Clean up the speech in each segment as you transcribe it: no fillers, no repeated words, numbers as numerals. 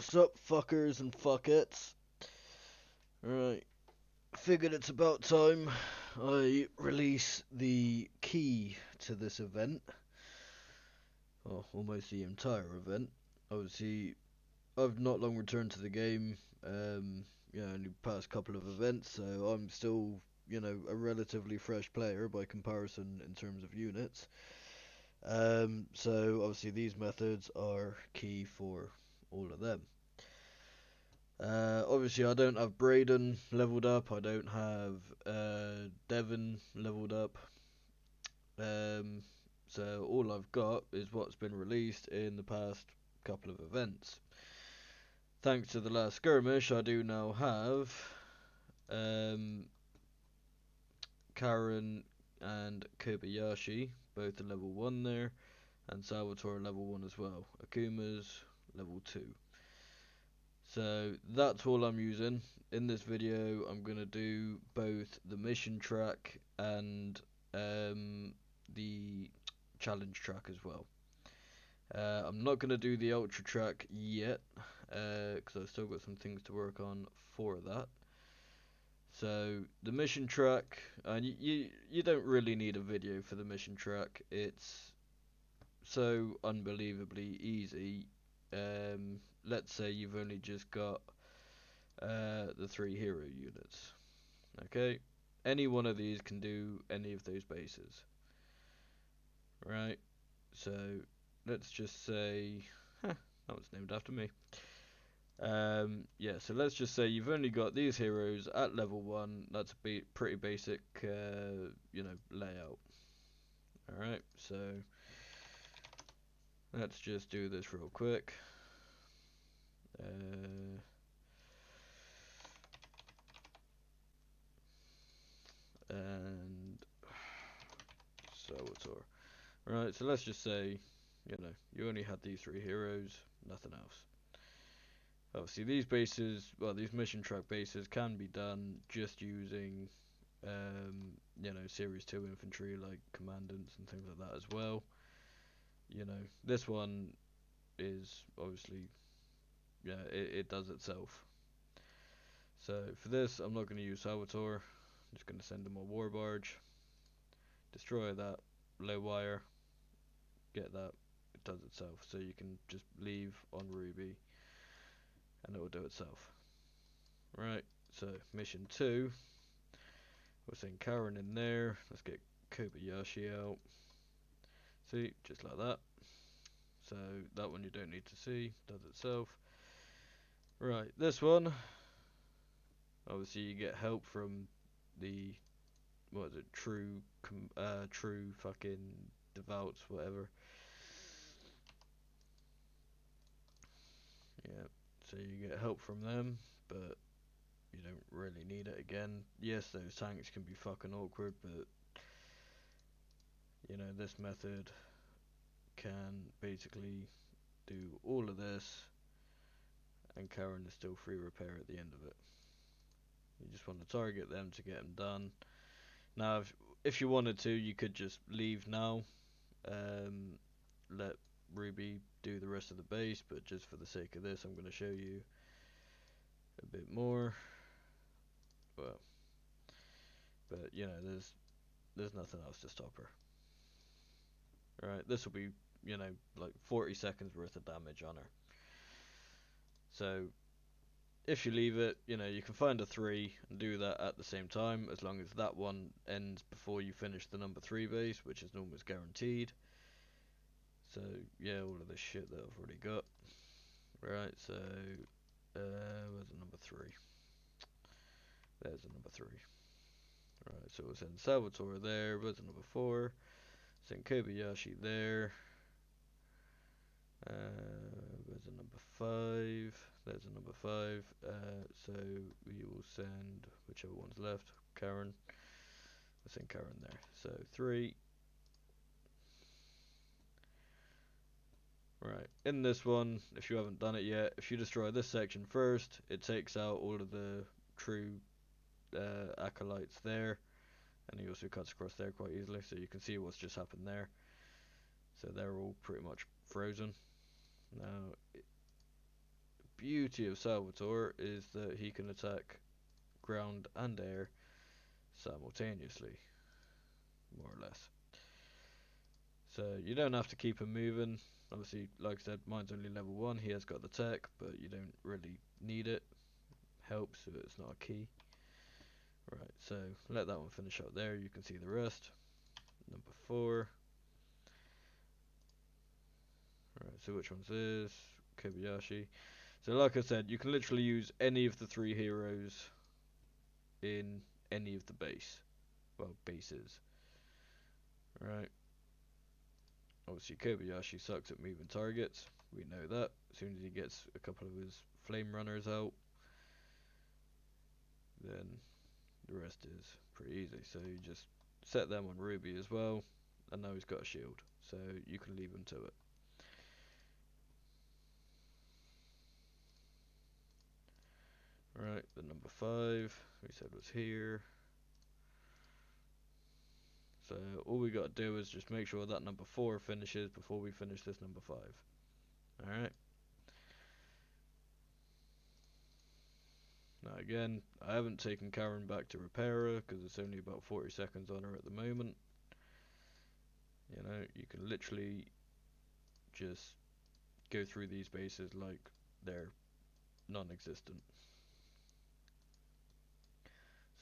Sup, fuckers and fuckettes? Right, figured it's about time I release the key to this event. Well, almost the entire event. Obviously, I've not long returned to the game. Only past couple of events, so I'm still, a relatively fresh player by comparison in terms of units. So obviously these methods are key for all of them. Obviously, I don't have Braden leveled up. I don't have Devon leveled up. Um, so all I've got is what's been released in the past couple of events. Thanks to the last skirmish, I do now have um, Karen and Kobayashi, both at level 1 there, and Salvatore level 1 as well. Akuma's level 2. So that's all I'm using. In this video I'm going to do both the mission track and the challenge track as well. I'm not going to do the ultra track yet because I've still got some things to work on for that. So the mission track, and you don't really need a video for the mission track. It's so unbelievably easy. Let's say you've only just got the 3 hero units. Okay, any one of these can do any of those bases. Right, so let's just say, that was named after me. Yeah, so let's just say you've only got these heroes at level 1. That's a pretty basic, layout. Alright, so let's just do this real quick. And Salvatore. Right, so let's just say, you only had these 3 heroes, nothing else. Obviously, these bases, well, these mission track bases can be done just using, Series 2 infantry, like commandants and things like that as well. This one is obviously, yeah, it does itself. So for this, I'm not going to use Salvatore. I'm just going to send him a war barge, destroy that low wire, get that, it does itself. So you can just leave on Ruby and it will do itself. Right, so mission 2, we'll send Karen in there. Let's get Kobayashi out. See, just like that. So that one you don't need to see, does itself. Right, this one, obviously you get help from the, what is it, true fucking devouts, whatever. Yeah, so you get help from them, but you don't really need it again. Yes, those tanks can be fucking awkward, but this method can basically do all of this, and Karen is still free repair at the end of it. You just want to target them to get them done. Now, if you wanted to, you could just leave now, let Ruby do the rest of the base, but just for the sake of this, I'm going to show you a bit more. Well, but there's nothing else to stop her. Right, this will be, like 40 seconds worth of damage on her. So if you leave it, you can find a 3 and do that at the same time, as long as that one ends before you finish the number 3 base, which is almost guaranteed. So yeah, all of this shit that I've already got. Right, so where's the number 3? There's the number 3. Right, so we'll send Salvatore there. Where's the number 4? Send Kobayashi there. Where's the number 5? There's the number 5. So we will send whichever one's left. Karen. We'll send Karen there. So 3. Right, in this one, if you haven't done it yet, if you destroy this section first, it takes out all of the true acolytes there, and he also cuts across there quite easily, so you can see what's just happened there. So they're all pretty much frozen. Now, beauty of Salvatore is that he can attack ground and air simultaneously, more or less. So you don't have to keep him moving. Obviously, like I said, mine's only level 1. He has got the tech, but you don't really need it. Helps, but it's not a key. Right, so let that one finish up there. You can see the rest. Number 4. Right, so which one's this? Kobayashi. So like I said, you can literally use any of the 3 heroes in any of the bases. Right. Obviously Kobayashi sucks at moving targets. We know that. As soon as he gets a couple of his flame runners out, then the rest is pretty easy. So you just set them on Ruby as well, and now he's got a shield, so you can leave him to it. Right, the number 5 we said was here. So all we got to do is just make sure that number 4 finishes before we finish this number 5. Alright. Now again, I haven't taken Karen back to repair her because it's only about 40 seconds on her at the moment. You know, you can literally just go through these bases like they're non-existent.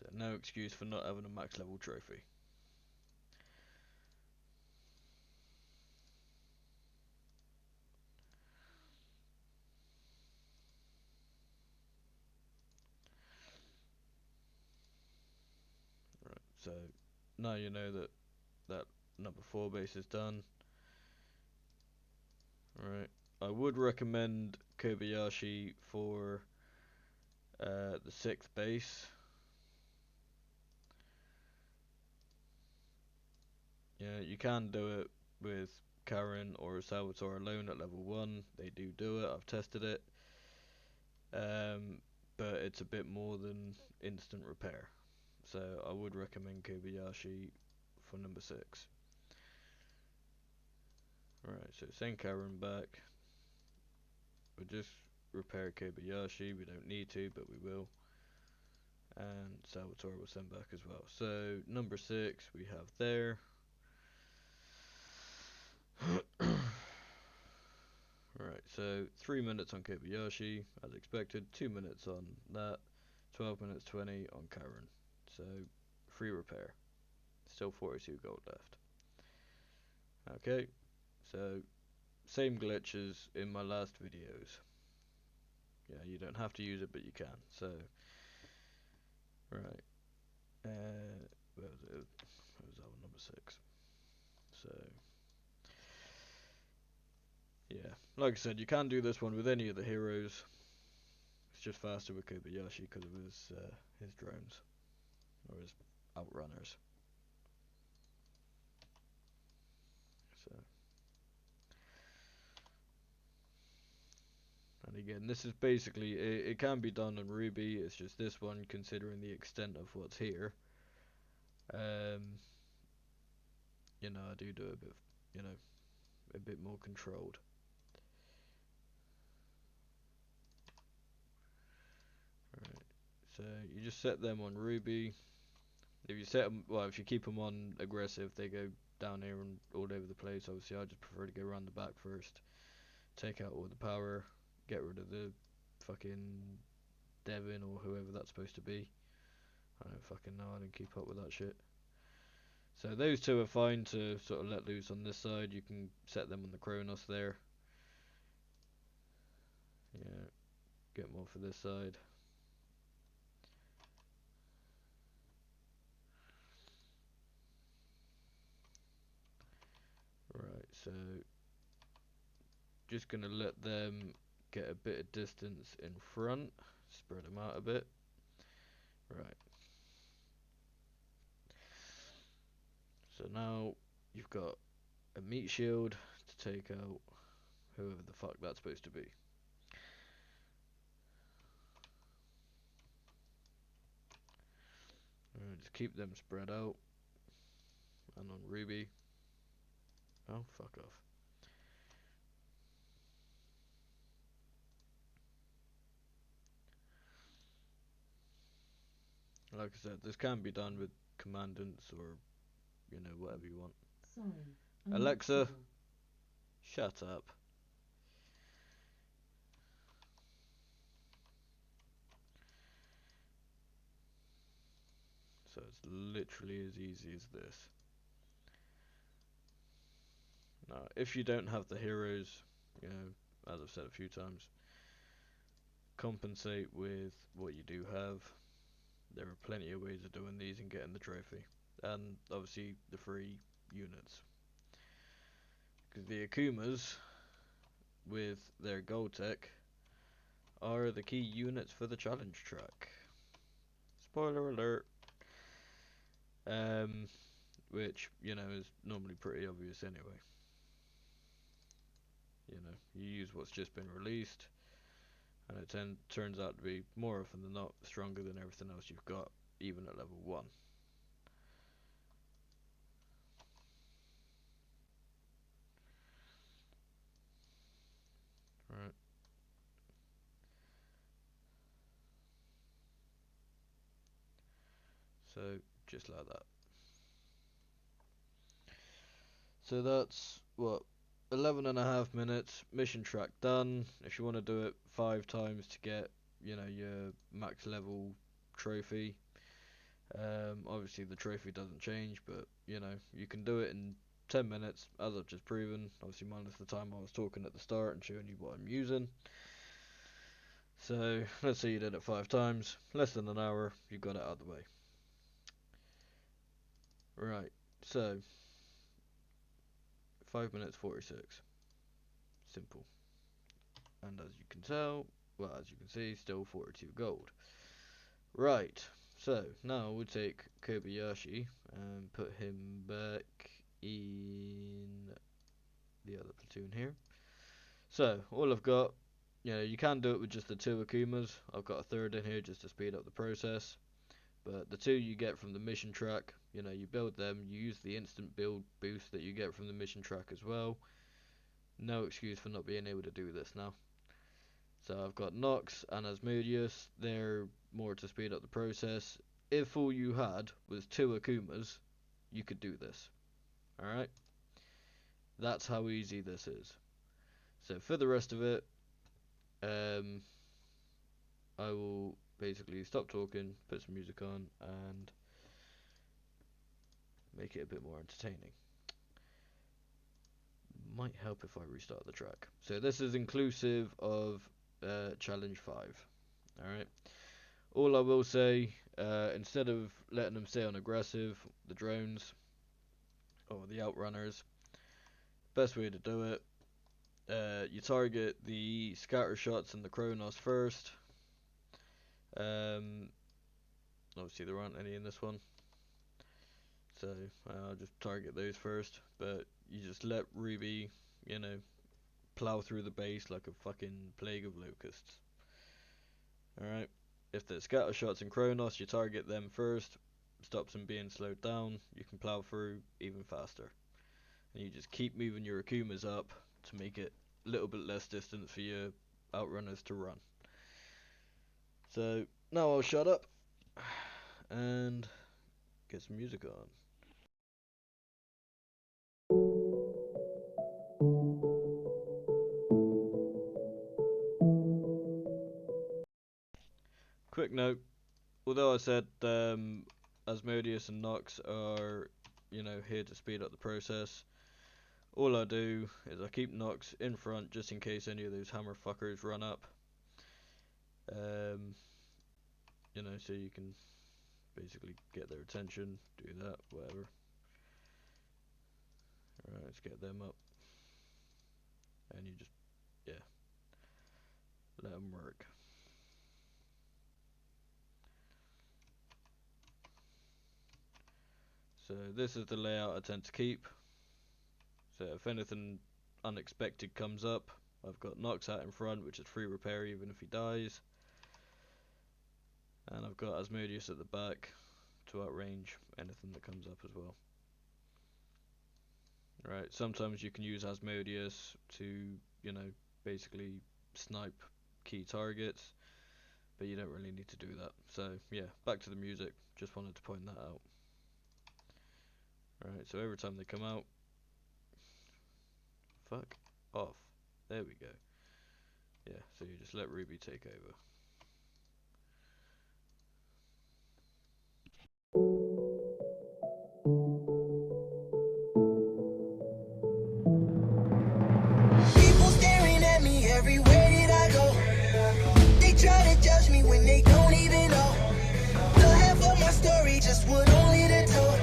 So no excuse for not having a max level trophy. Right, so now you know that that number 4 base is done. Right, I would recommend Kobayashi for the 6th base. Yeah, you can do it with Karen or Salvatore alone at level 1. They do it, I've tested it. But it's a bit more than instant repair. So I would recommend Kobayashi for number 6. Right, so send Karen back. We'll just repair Kobayashi. We don't need to, but we will. And Salvatore will send back as well. So number 6 we have there. Right, so 3 minutes on Kobayashi, as expected, 2 minutes on that, 12 minutes 20 on Karen. So, free repair. Still 42 gold left. Okay, so same glitches in my last videos. Yeah, you don't have to use it, but you can. So, right. Where was it? Where was that one? Number 6. So, yeah. Like I said, you can do this one with any of the heroes. It's just faster with Kobayashi because of his drones. Or his outrunners. So, and again, this is basically, it can be done on Ruby, it's just this one, considering the extent of what's here. You know, I do a bit, you know, a bit more controlled. Right, so you just set them on Ruby. If you set them, well, if you keep them on aggressive, they go down here and all over the place. Obviously, I just prefer to go around the back first, take out all the power, get rid of the fucking Devin or whoever that's supposed to be. I don't fucking know, I didn't keep up with that shit. So those 2 are fine to sort of let loose on this side. You can set them on the Kronos there. Yeah, get more for this side. Right, so just gonna let them get a bit of distance in front, spread them out a bit. Right. So now you've got a meat shield to take out whoever the fuck that's supposed to be. Just keep them spread out. And on Ruby. Oh, fuck off. Like I said, this can be done with commandants or, whatever you want. Sorry, Alexa, shut up. So it's literally as easy as this. Now, if you don't have the heroes, as I've said a few times, compensate with what you do have. There are plenty of ways of doing these and getting the trophy. And obviously the free units. Because the Akumas, with their gold tech, are the key units for the challenge track. Spoiler alert. Um, which, is normally pretty obvious anyway. You use what's just been released, and it turns out to be more often than not stronger than everything else you've got, even at level 1. Right, so just like that. So that's what, 11 and a half minutes, mission track done. If you want to do it 5 times to get, your max level trophy, obviously the trophy doesn't change, but you can do it in 10 minutes, as I've just proven, obviously minus the time I was talking at the start and showing you what I'm using. So let's say you did it 5 times, less than an hour, you got it out of the way. Right, so 5 minutes 46. Simple. And as you can tell, well, as you can see, still 42 gold. Right, so now we'll take Kobayashi and put him back in the other platoon here. So, all I've got, you can do it with just the 2 Akumas. I've got a third in here just to speed up the process. But the 2 you get from the mission track, you build them, you use the instant build boost that you get from the mission track as well. No excuse for not being able to do this now. So I've got Nox and Asmodeus, they're more to speed up the process. If all you had was 2 Akumas, you could do this. Alright? That's how easy this is. So for the rest of it, I will basically stop talking, put some music on, and make it a bit more entertaining. Might help if I restart the track. So this is inclusive of challenge 5. Alright. All I will say, instead of letting them stay on aggressive, the drones or the outrunners, best way to do it, you target the scatter shots and the Kronos first. Obviously there aren't any in this one, so I'll just target those first. But you just let Ruby, plow through the base like a fucking plague of locusts. Alright? If there's scatter shots and Kronos, you target them first, stops them being slowed down, you can plow through even faster. And you just keep moving your Akumas up to make it a little bit less distance for your outrunners to run. So now I'll shut up and get some music on. Quick note, although I said Asmodeus and Nox are, here to speed up the process, all I do is I keep Nox in front just in case any of those hammer fuckers run up. So you can basically get their attention, do that, whatever. Alright, let's get them up. And you just, yeah, let them work. So this is the layout I tend to keep. So if anything unexpected comes up, I've got Nox out in front, which is free repair even if he dies. And I've got Asmodeus at the back to outrange anything that comes up as well. Right, sometimes you can use Asmodeus to, basically snipe key targets. but you don't really need to do that. So yeah, back to the music, just wanted to point that out. Right, so every time they come out, fuck off, there we go. Yeah, so you just let Ruby take over. People staring at me everywhere that I go. They try to judge me when they don't even know the half of my story, just what only they're told.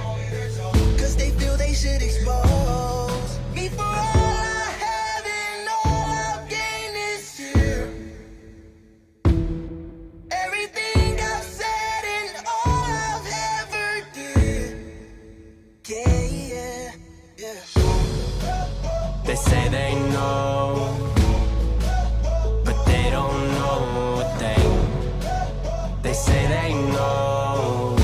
Cause they feel they should expose me for all I have and all I've gained this year. Everything I've said and all I've ever did. Yeah. They say they know, but they don't know a thing. They say they know,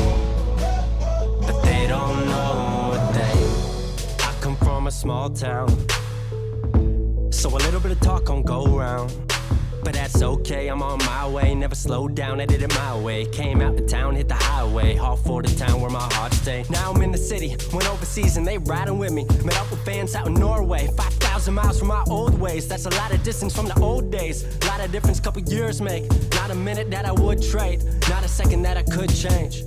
but they don't know a thing. I come from a small town, so a little bit of talk gon' go round. But that's okay, I'm on my way, never slowed down, I did it my way. Came out to town, hit the highway, all for the town where my heart stay. Now I'm in the city, went overseas and they riding with me. Met up with fans out in Norway, 5,000 miles from my old ways. That's a lot of distance from the old days, a lot of difference couple years make. Not a minute that I would trade, not a second that I could change.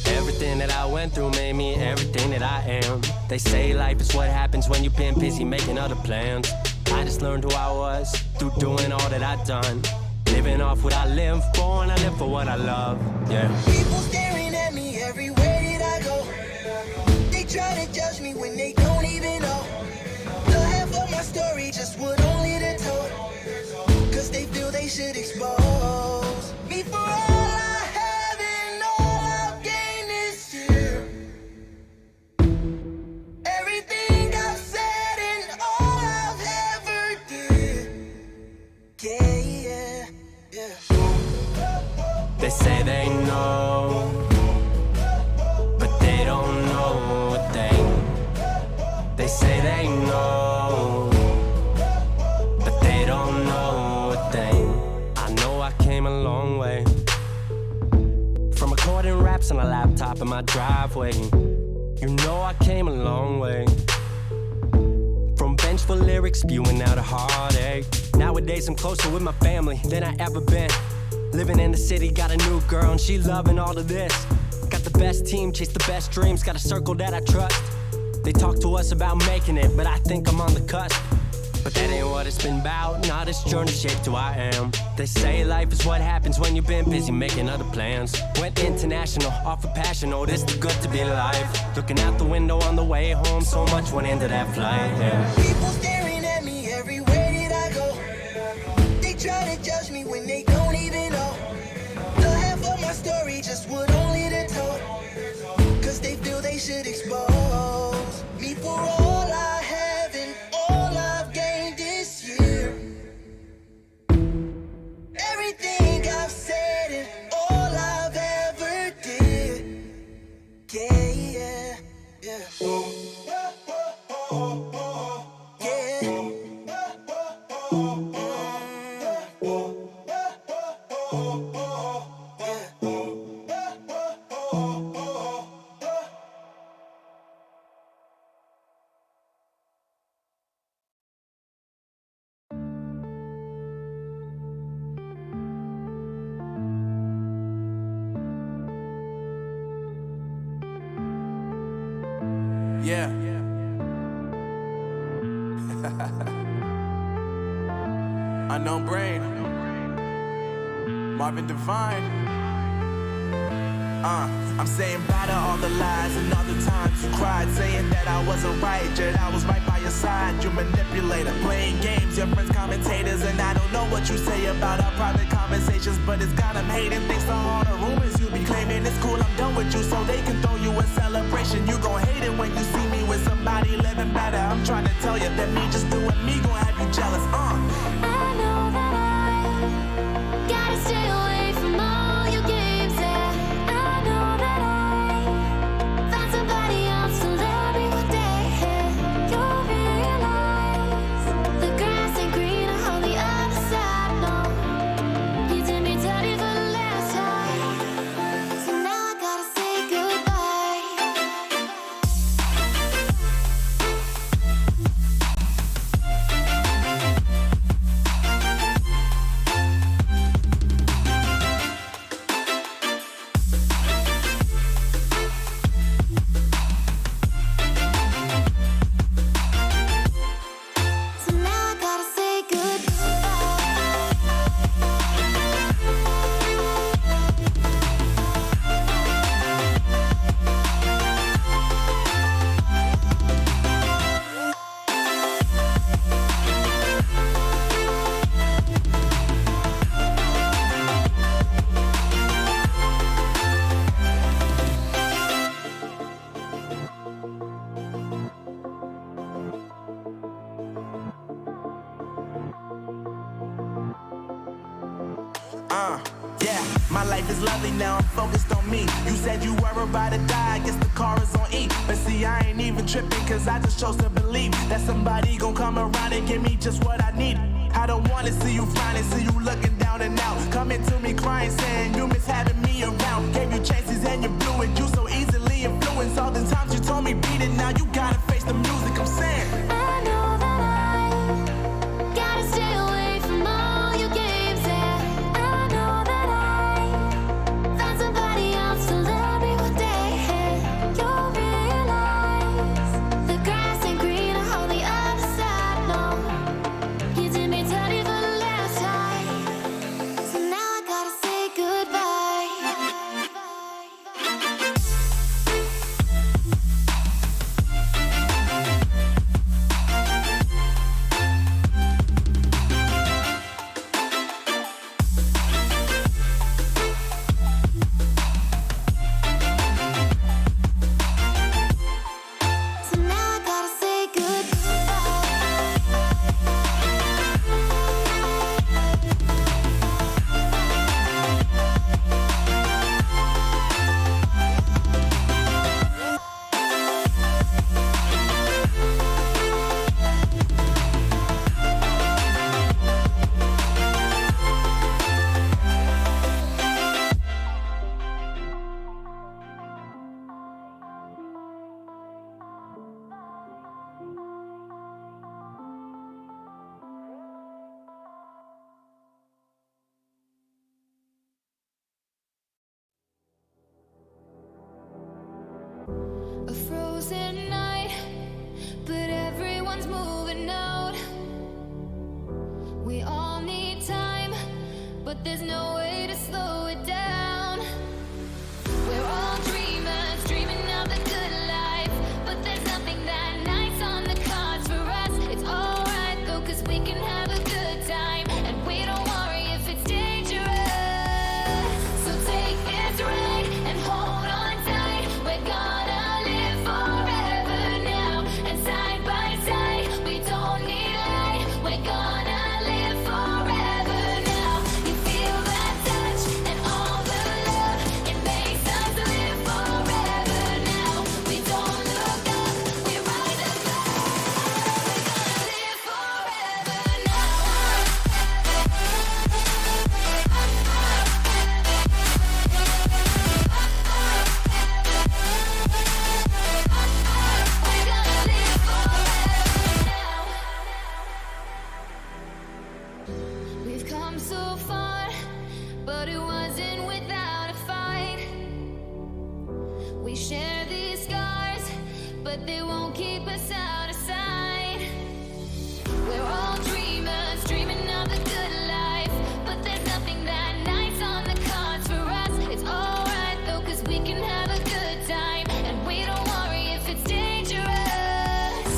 Everything that I went through made me everything that I am. They say life is what happens when you've been busy making other plans. I just learned who I was through doing all that I've done. Living off what I live for, and I live for what I love, yeah. People staring at me everywhere that I go. They try to judge me when they don't even know the half of my story, just what only they're told. Cause they feel they should expose me for all I have and all I've gained this year. Everything I've said and all I've ever did. Yeah. They say they know, but they don't know a thing. They say they know, but they don't know a thing. I know I came a long way, from recording raps on a laptop in my driveway. You know I came a long way, from vengeful lyrics spewing out a heartache. Nowadays I'm closer with my family than I ever been. Living in the city, got a new girl and she loving all of this. Got the best team, chase the best dreams, got a circle that I trust. They talk to us about making it, but I think I'm on the cusp. But that ain't what it's been about, nah, this journey shaped who I am. They say life is what happens when you've been busy making other plans. Went international, off of passion, oh, this is good to be alive. Looking out the window on the way home, so much went into that flight, yeah. People staring at me everywhere that I go. They try to judge me when they don't even know the half of my story, just what only they're told. Cause they feel they should expose me for all I have and all I've gained this year. Everything I've said and all I've ever did. Yeah. Yeah. Unknown Brain, Marvin Devine. I'm saying bye to all the lies and all the times you cried, saying that I wasn't right, yet I was right by your side. You manipulator, playing games, your friends commentators, and I don't know what you say about our private conversations, but it's got them hating. Thanks to all the rumors you be claiming, it's cool, I'm done with you, so they can throw you a celebration. You gon' hate it when you see me with somebody living better. I'm trying to tell you that me just doing me gon' have you jealous. I know that I gotta stay away from all your games, yeah. I know that I found somebody else to love me one day, yeah. You'll realize the grass ain't greener on the other side, no. You did me dirty for Yeah, my life is lovely now, I'm focused on me. You said you were about to die, I guess the car is on E. But see, I ain't even tripping, cause I just chose to believe that somebody gon' come around and give me just what I need. I don't wanna see you frowning, see you looking down and out. Coming to me crying, saying you miss having me around. Gave you chances and you blew it, you so easily influenced. All the times you told me beat it, now you gotta face the music, I'm saying I know that I gotta stay away from all your games. Yeah, I know that I found somebody else to love me one day. You'll realize the grass ain't greener on the other side. No, you did me dirty for the last time, so now I gotta say goodbye. So now I gotta say a frozen night, but everyone's moving out. We all need time, but there's no way to slow it down. We're all dreamers, dreaming of the good life, but there's nothing that nice on the cards for us. It's alright though, cause we can have a good time, and we don't worry if it's dangerous. So take this ride and hold on tight. We're gonna live forever now, and side by side, we don't need light. We're gonna live forever now. You feel that touch and all the love, it makes us live forever now. We don't look up, we rise above. We're gonna live forever now. We're gonna live forever now. We've come so far, but it wasn't without a fight. We share these scars, but they won't keep us out of sight. We're all dreamers, dreaming of the good life, but there's nothing that nice on the cards for us. It's alright though, cause we can have a good time, and we don't worry if it's dangerous.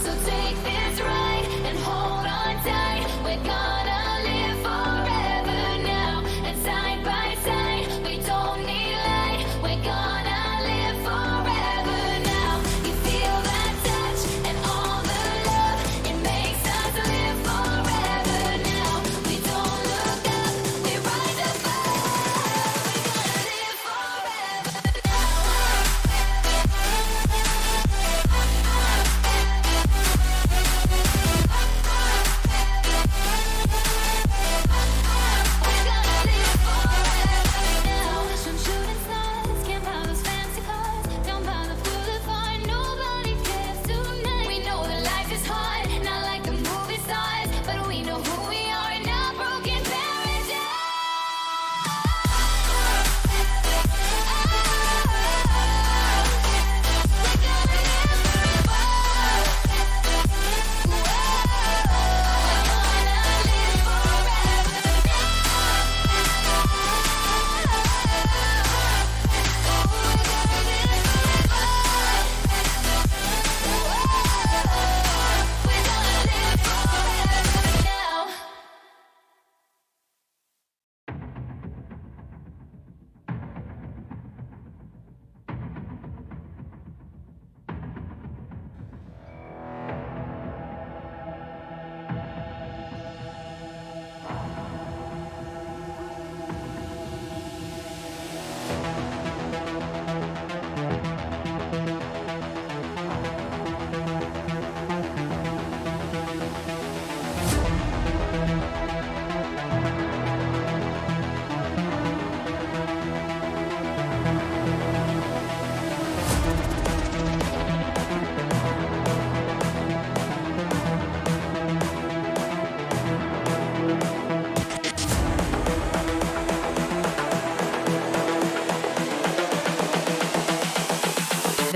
So take this ride and hold on tight. We're gonna live forever now, and side by side, we don't need light. We're gonna live forever now. You feel that touch and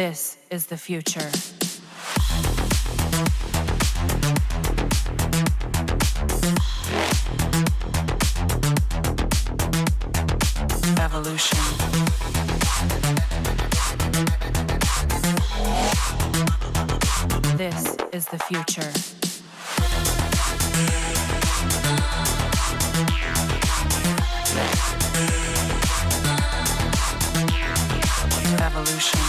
This is the future. Evolution. This is the future. Evolution.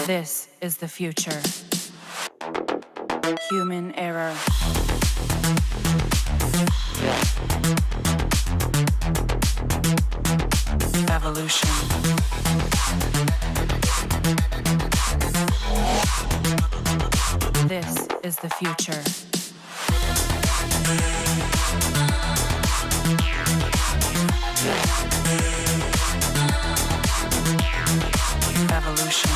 This is the future. Human error. Evolution. This is the future. Evolution.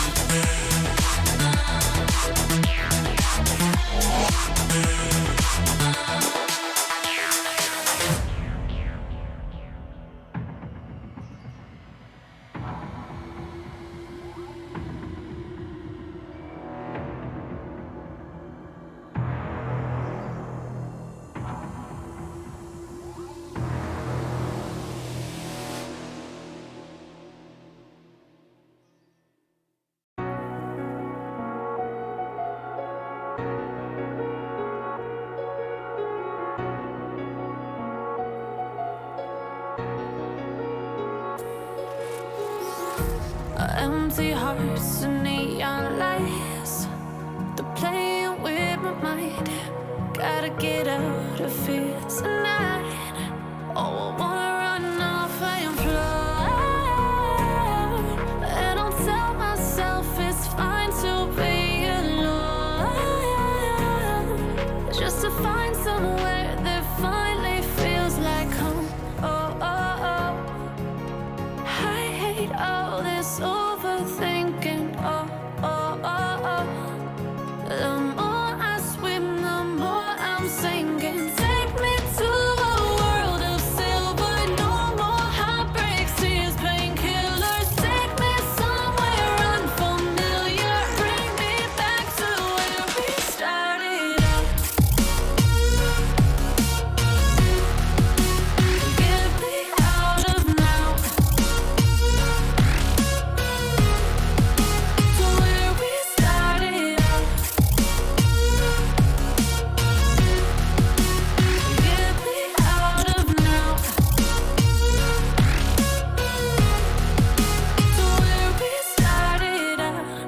Empty hearts and neon lights. They're playing with my mind. Gotta get out of here tonight. Oh, I wanna run off and fly. And I'll tell myself it's fine to be alone. Just to find somewhere that finally feels like home. Oh, oh, oh. I hate all this overthinking. Oh, oh, oh, oh. The more I swim, the more I'm sinking. Take me to a world of silver. No more heartbreaks, tears, painkillers. Take me somewhere unfamiliar. Bring me back to where we started out. Get me out of now. To where we started out. Get me out of now. To where we started out.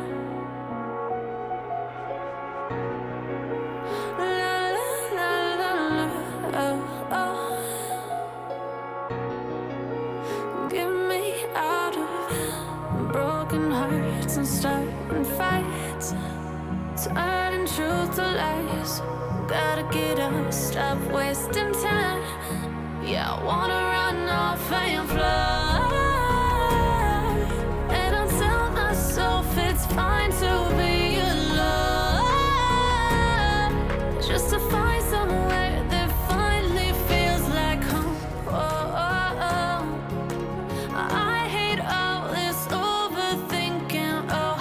La la la la la. Oh, oh. Get me out of broken hearts and starting fights. Turning truth to lies. Gotta get up, stop wasting time. Yeah, I wanna run off and fly. And I'll tell myself it's fine to be alone. Just to find somewhere that finally feels like home. Oh, oh, oh. I hate all this overthinking. Oh,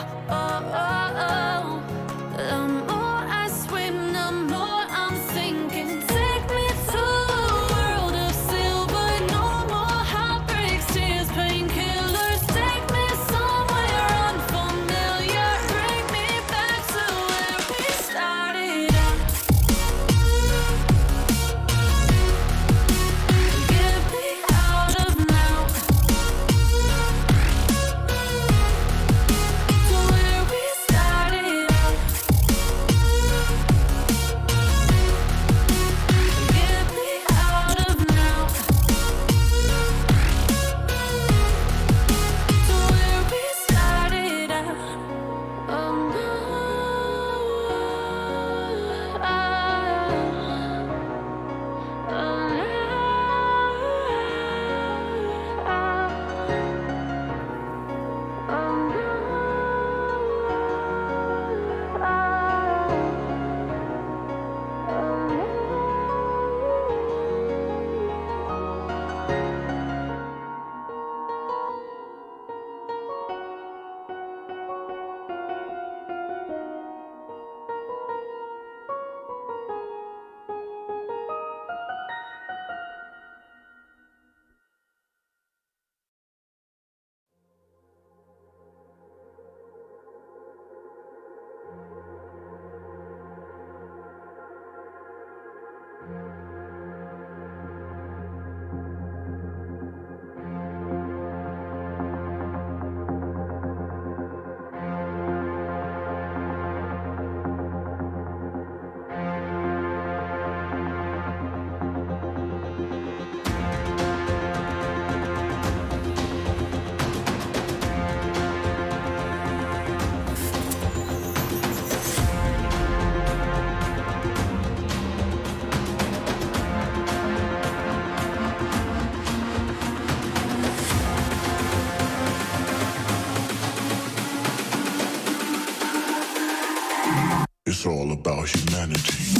It's all about humanity.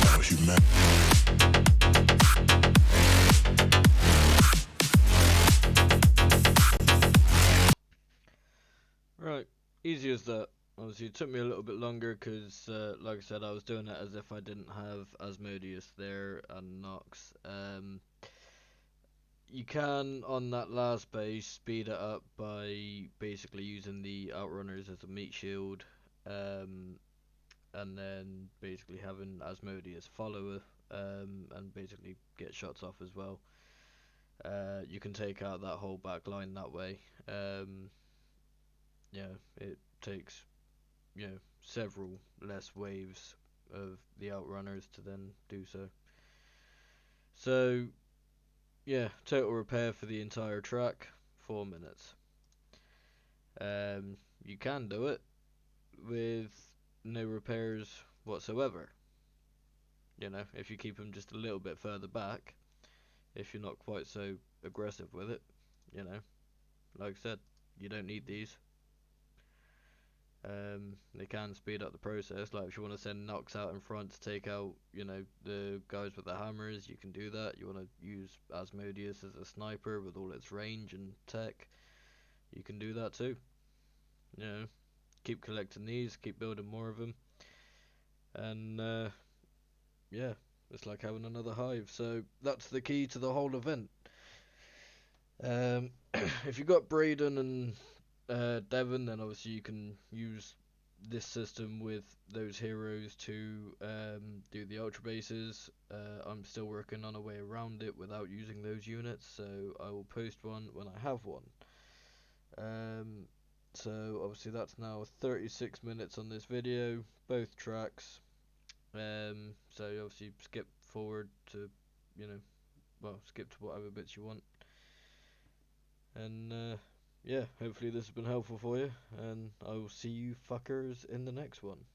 About humanity. Right, easy as that. Obviously, it took me a little bit longer because, like I said, I was doing it as if I didn't have Asmodeus there and Nox. You can, on that last base, speed it up by basically using the Outrunners as a meat shield, and then basically having Asmodeus follow and basically get shots off as well. You can take out that whole back line that way. Yeah, it takes several less waves of the Outrunners to then do so. So yeah, total repair for the entire track, 4 minutes. You can do it with no repairs whatsoever. If you keep them just a little bit further back, if you're not quite so aggressive with it, like I said, you don't need these. They can speed up the process. Like if you want to send Nox out in front to take out, the guys with the hammers, you can do that. You want to use Asmodeus as a sniper with all its range and tech, you can do that too. Keep collecting these, keep building more of them, and yeah, it's like having another hive. So that's the key to the whole event. If you got Braden and Devon, then obviously you can use this system with those heroes to do the ultra bases. I'm still working on a way around it without using those units, so I will post one when I have one. So obviously that's now 36 minutes on this video, both tracks. So obviously skip forward to, skip to whatever bits you want. And yeah, hopefully this has been helpful for you, and I will see you fuckers in the next one.